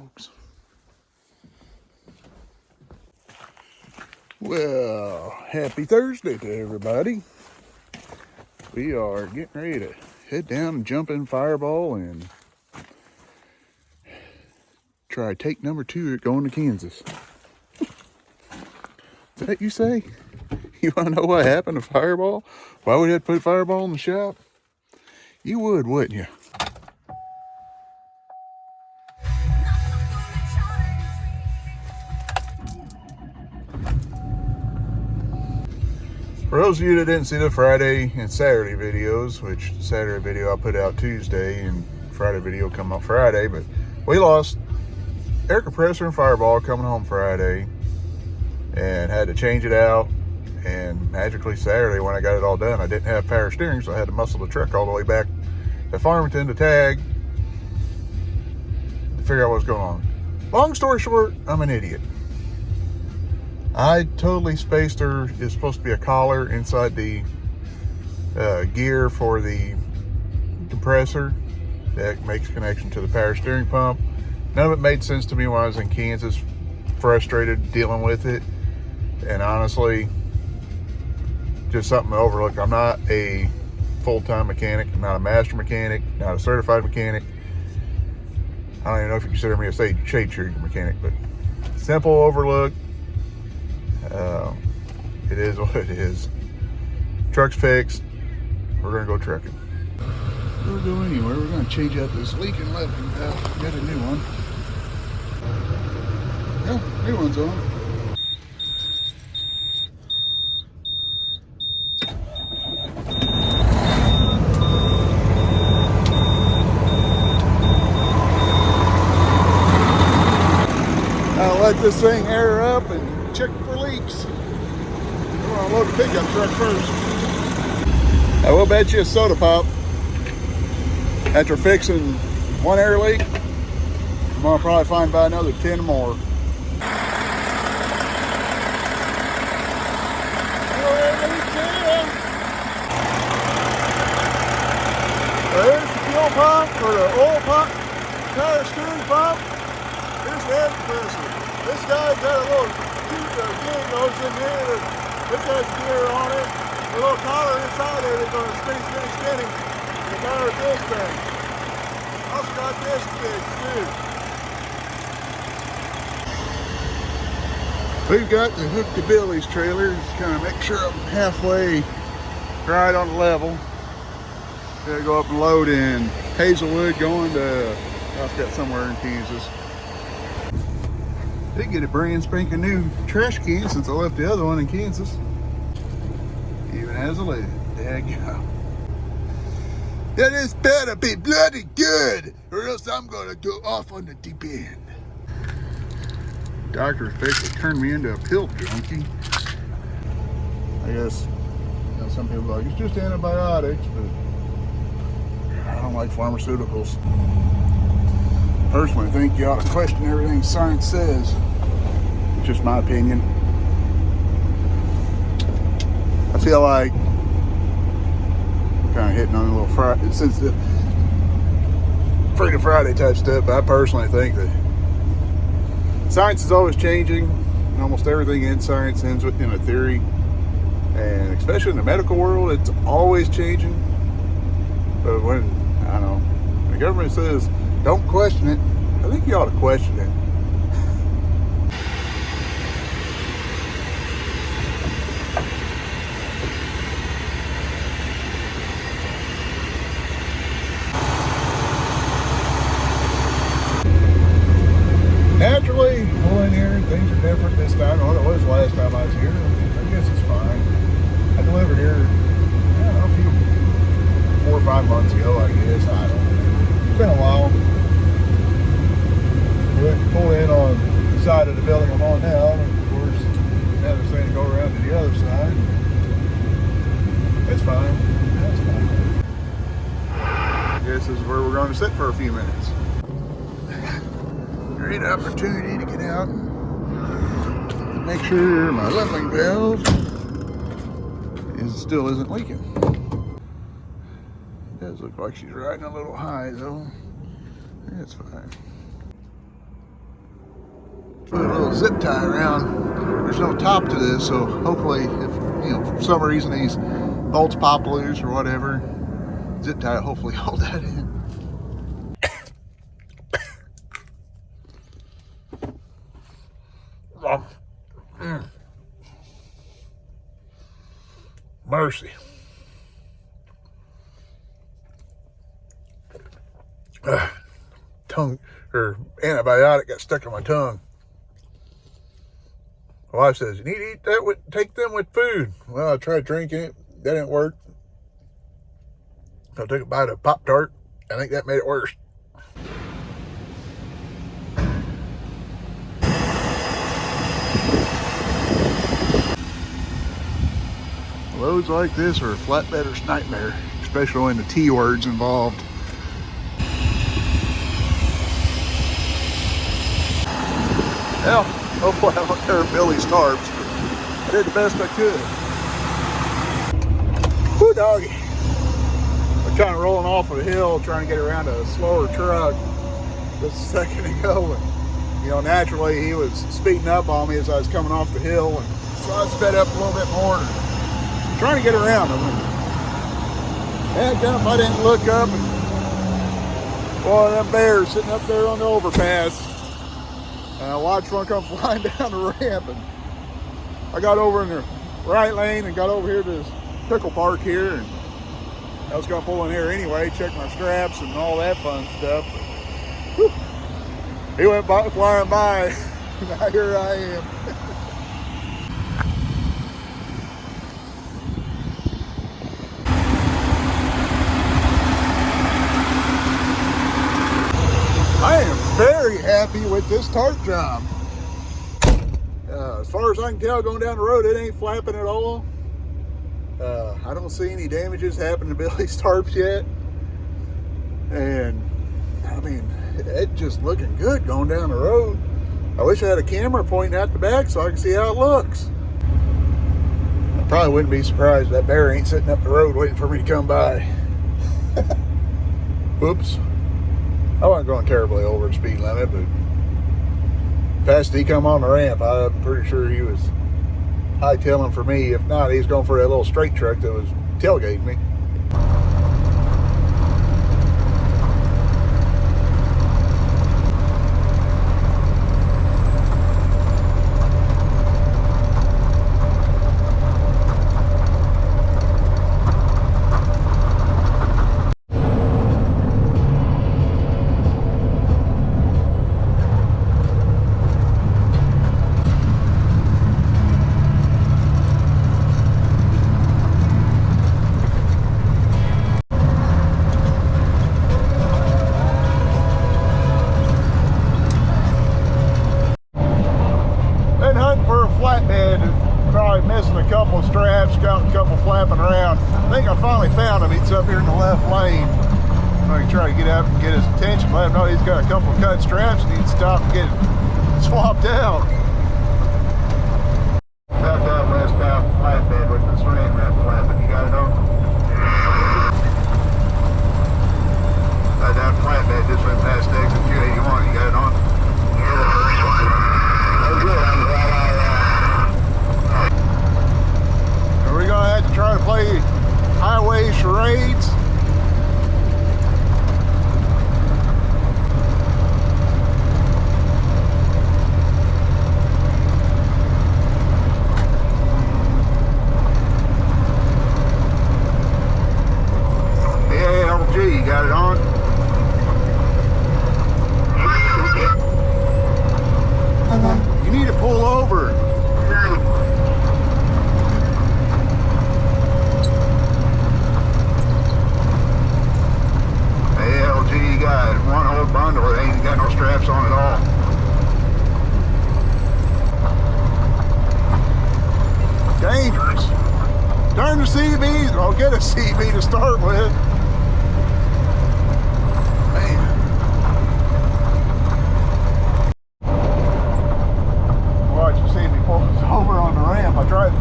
folks. Well, happy Thursday to everybody. We are getting ready to head down and jump in Fireball and try take number 2 at going to Kansas. Is that you say? You want to know what happened to Fireball? Why we had to put Fireball in the shop? You would, wouldn't you? For those of you that didn't see the Friday and Saturday videos, which the Saturday video I put out Tuesday and Friday video come out Friday, but we lost air compressor and Fireball coming home Friday and had to change it out. And magically Saturday when I got it all done, I didn't have power steering, so I had to muscle the truck all the way back to Farmington to tag to figure out what's going on. Long story short, I'm an idiot. I totally spaced her. It's supposed to be a collar inside the gear for the compressor that makes connection to the power steering pump. None of it made sense to me when I was in Kansas, frustrated dealing with it. And honestly, just something to overlook. I'm not a full-time mechanic. I'm not a master mechanic, not a certified mechanic. I don't even know if you consider me a shade tree mechanic, but simple overlook. It is what it is. Truck's fixed. We're gonna go trucking. We'll go anywhere. We're gonna change out this leaking lever. Get a new one. Yeah, new one's on. I'll let this thing air up and check for leaks. We're gonna load the pickup truck first. I will bet you a soda pop. After fixing one air leak, I'm gonna probably find about another 10 more. There's the fuel pump or the oil pump, power steering pump. Here's the air compressor. This guy's got a little gear goes in here. This has gear on it. A little collar inside there that's going to spinning the power fill thing. Also got this fixed too. We've got the Hook to Billy's trailer. Just kind of make sure I'm halfway right on the level. Gotta go up and load in Hazelwood going to, I've got somewhere in Kansas. Did get a brand spanking new trash can since I left the other one in Kansas. Even has a lid. Daggone. That is better be bloody good, or else I'm gonna go off on the deep end. Doctor basically turned me into a pill junkie. I guess some people are like, it's just antibiotics, but I don't like pharmaceuticals. Personally, I think you ought to question everything science says. It's just my opinion. I feel like I'm kind of hitting on a little Friday, since the Freedom Friday type stuff. But I personally think that science is always changing, and almost everything in science ends in a theory. And especially in the medical world, it's always changing. But when, I don't know, the government says, don't question it, I think you ought to question it. Naturally, pulling here, things are different this time than what it was last time I was here. I guess it's fine. I delivered here, I don't know, 4 or 5 months ago, I guess. I don't know. It's been a while. We pulled in on the side of the building I'm on now, and of course, now they're saying to go around to the other side. That's fine. That's fine. I guess this is where we're going to sit for a few minutes. Great opportunity to get out and make sure my leveling valve still isn't leaking. It does look like she's riding a little high though. That's fine. Put a little zip tie around. There's no top to this, so hopefully, if for some reason these bolts pop loose or whatever, zip tie will hopefully hold that in. Mercy. Tongue or antibiotic got stuck in my tongue. My wife says, you need to eat that take them with food. Well, I tried drinking it. That didn't work. I took a bite of Pop-Tart. I think that made it worse. Loads like this are a flatbedder's nightmare, especially when the T word's involved. Well, hopefully I don't tear Billy's tarps, but I did the best I could. Whoo, doggy. I'm kind of rolling off of a hill, trying to get around a slower truck just a second ago. And, naturally he was speeding up on me as I was coming off the hill, and so I sped up a little bit more. Trying to get around them. And if I didn't look up, and boy, them bears sitting up there on the overpass. And I watched one come flying down the ramp, and I got over in the right lane and got over here to this pickle park here, and I was gonna pull in here anyway, check my straps and all that fun stuff. But, he went flying by. Now here I am. I am very happy with this tarp job. As far as I can tell, going down the road, it ain't flapping at all. I don't see any damages happening to Billy's tarps yet. And, I mean, it's just looking good going down the road. I wish I had a camera pointing out the back so I can see how it looks. I probably wouldn't be surprised that bear ain't sitting up the road waiting for me to come by. Whoops. I wasn't going terribly over the speed limit, but fast as he come on the ramp, I'm pretty sure he was hightailing for me. If not, he's going for that little straight truck that was tailgating me. Flapping around. I think I finally found him. He's up here in the left lane. I can try to get out and get his attention. Let him know he's got a couple of cut straps and he needs to stop and get it swapped out. About that westbound flatbed with the swing wrap flapping. You got it on? Right down flatbed just went past exit 281. You got it on? Yeah, the first one. Oh, good. I'm glad we're going to have to try to play highway charades. ALG, you got it on? You need to pull over. One whole bundle, it ain't got no straps on at all. Dangerous. Darn the CB, I'll get a CB to start with. Man. Watch you see me pull this over on the ramp. I tried.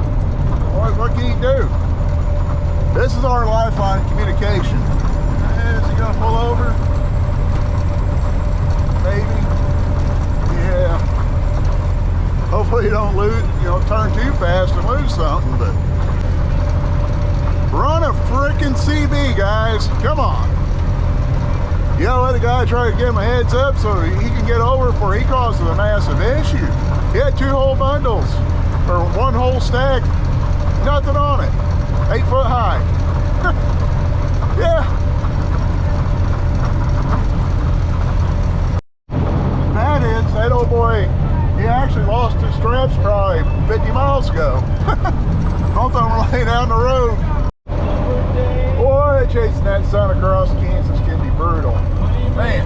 What can you do? This is our lifeline of communication. Is he gonna pull over? Maybe. Yeah. Hopefully you don't lose, turn too fast and lose something, but run a frickin' CB, guys. Come on. You gotta let a guy try to give him a heads up so he can get over before he causes a massive issue. He had 2 whole bundles, or 1 whole stack, nothing on it. 8 foot high. Yeah. Bad is, that old boy, he actually lost his straps probably 50 miles ago. Both of them were laying down the road. Boy, chasing that sun across Kansas can be brutal. Man,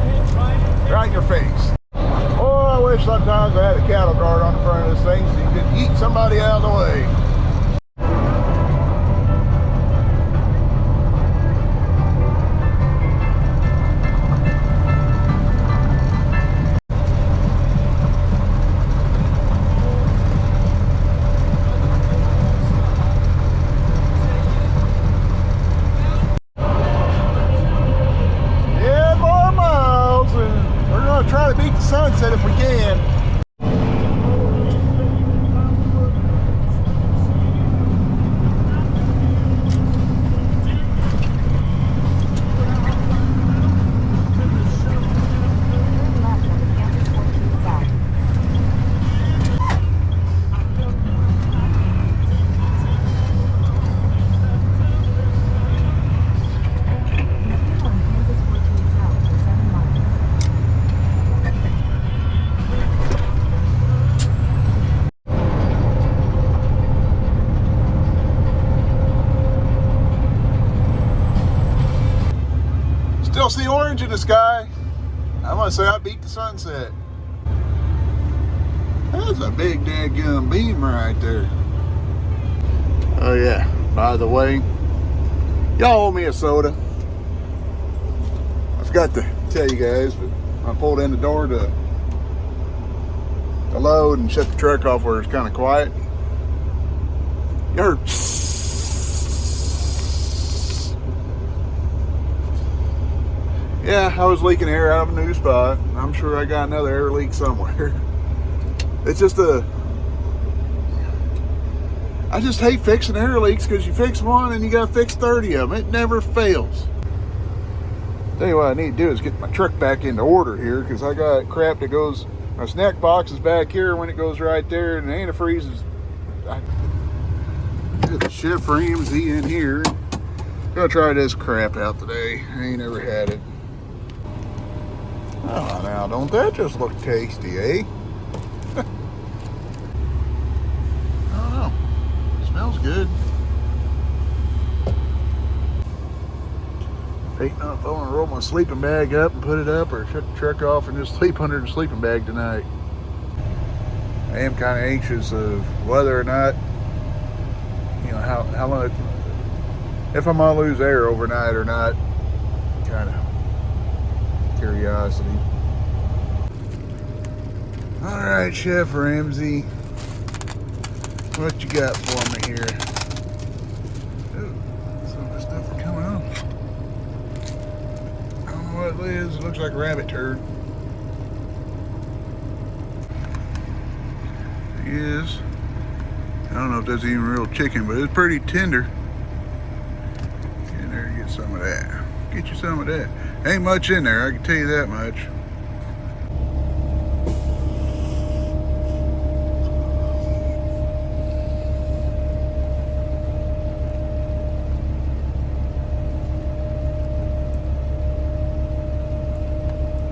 right in your face. Oh, I wish sometimes I had a cattle guard on the front of this thing so you could eat somebody out of the way. Try to beat the sunset if we can. Still see orange in the sky. I'm gonna say I beat the sunset. That's a big dadgum beam right there. Oh yeah, by the way, y'all owe me a soda. I forgot to tell you guys, but I pulled in the door to load and shut the truck off where it's kind of quiet. You heard yeah, I was leaking air out of a new spot. I'm sure I got another air leak somewhere. It's just I just hate fixing air leaks because you fix one and you got to fix 30 of them. It never fails. Tell you what I need to do is get my truck back into order here because I got crap that goes, my snack box is back here when it goes right there, and the antifreeze is, the Chef Ramsey in here. Gonna try this crap out today. I ain't never had it. Oh, now don't that just look tasty, eh? I don't know. It smells good. Ain't not if I want to roll my sleeping bag up and put it up, or shut the truck off and just sleep under the sleeping bag tonight. I am kind of anxious of whether or not, how long, if I'm gonna lose air overnight or not. Kind of curiosity. All right, Chef Ramsey, what you got for me here? Ooh, some of this stuff are coming up. I don't know what it is. It looks like rabbit turd. It is. I don't know if that's even real chicken, but it's pretty tender. Get in there and get some of that. Get you some of that. Ain't much in there, I can tell you that much.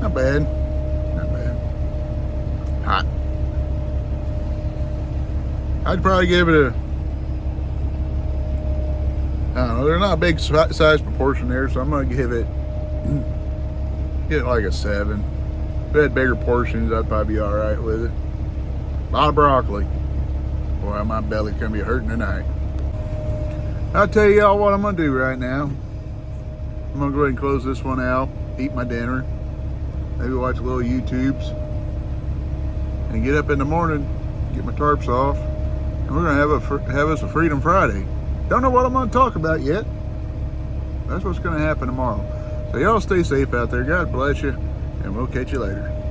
Not bad. Not bad. Hot. I'd probably give it a, I don't know, they're not a big size proportion there, so I'm going to give it like a 7. If it had bigger portions, I'd probably be alright with it. A lot of broccoli. Boy, my belly's going to be hurting tonight. I'll tell y'all what I'm going to do right now. I'm going to go ahead and close this one out, eat my dinner, maybe watch a little YouTubes, and get up in the morning, get my tarps off, and we're going to have us a Freedom Friday. Don't know what I'm going to talk about yet. That's what's going to happen tomorrow. So y'all stay safe out there. God bless you, and we'll catch you later.